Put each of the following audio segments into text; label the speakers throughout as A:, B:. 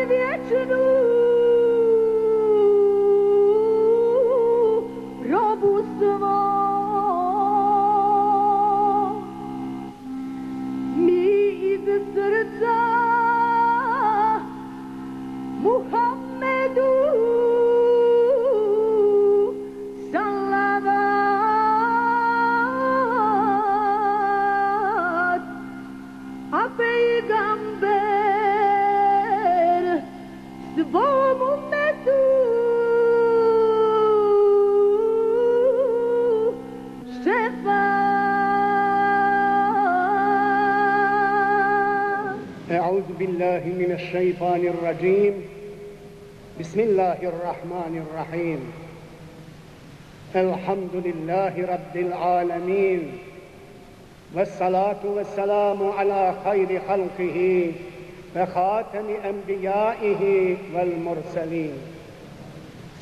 A: vječnu robu svo. Mi iz srca Muhammedu salavat, a pejgamber svom umetu šefat.
B: أعوذ بالله من الشيطان الرجيم بسم الله الرحمن الرحيم الحمد لله رب العالمين والصلاة والسلام على خير خلقه وخاتم أنبيائه والمرسلين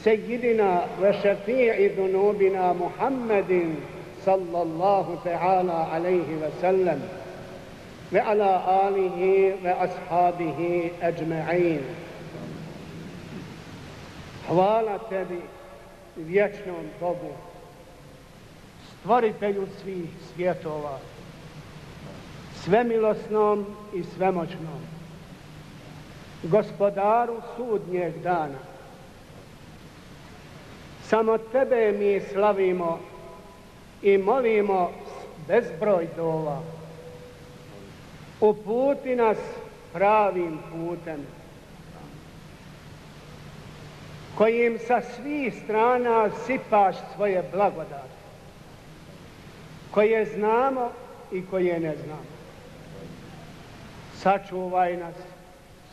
B: سيدنا وشفيع ذنوبنا محمد صلى الله تعالى عليه وسلم وعلى آله وأصحابه أجمعين. Hvala tebi, vječnom Bogu, stvoritelju svih svjetova, svemilosnom i svemoćnom, gospodaru sudnjeg dana. Samo tebe mi slavimo i molimo bezbroj dova. Uputi nas pravim putem, kojim sa svih strana sipaš svoje blagodati, koje znamo i koje ne znamo. Sačuvaj nas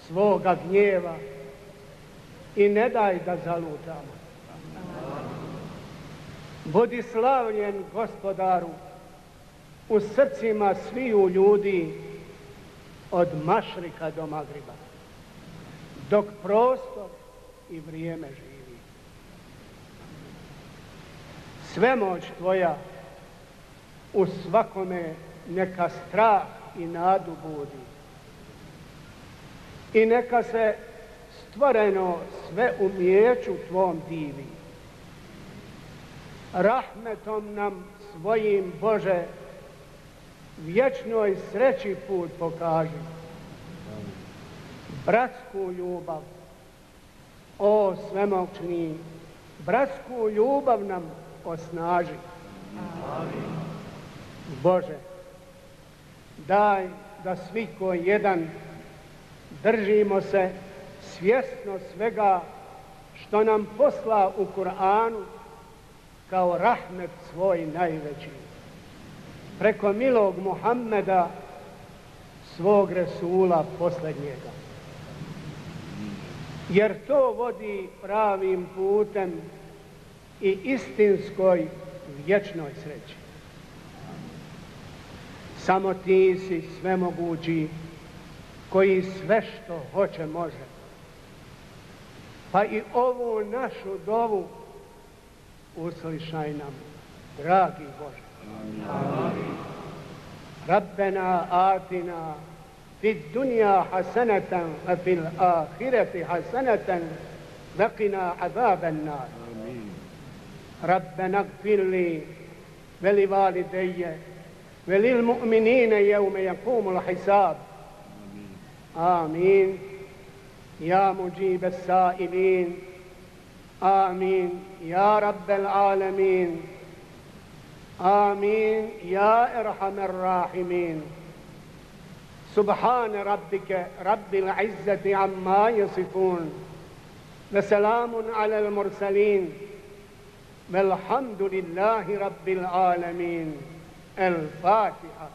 B: svoga gnjeva i ne daj da zalutamo. Budi slavljen, gospodaru, u srcima sviju ljudi od mašrika do magriba, dok prostor i vrijeme živi. Svemoć tvoja u svakome neka strah i nadu budi i neka se stvoreno sve umijeću tvom divi. Rahmetom nam svojim, Bože, vječnoj sreći put pokaži. Bratsku ljubav, o svemoćni, bratsku ljubav nam osnaži. Amin. Bože, daj da svi ko jedan držimo se svjesno svega što nam posla u Kur'anu kao rahmet svoj najveći, preko milog Muhammeda, svog Resula posljednjega. Jer to vodi pravim putem i istinskoj vječnoj sreći. Samo ti si svemogući, koji sve što hoće može. Pa i ovu našu dovu uslišaj nam, dragi Bože. Amin. Rabbena atina fid dunja hasanatan a fil ahireti hasanatan vaqina azaban nar. Rabbena gfirli veli valideje velil mu'minine jevme jakumul hisab. Amin. Ja muđibe sailin. Amin. Ya Rabbel alemin. آمين يا أرحم الراحمين. سبحان ربك رب العزة عما يصفون وسلام على المرسلين والحمد لله رب العالمين. الفاتحة.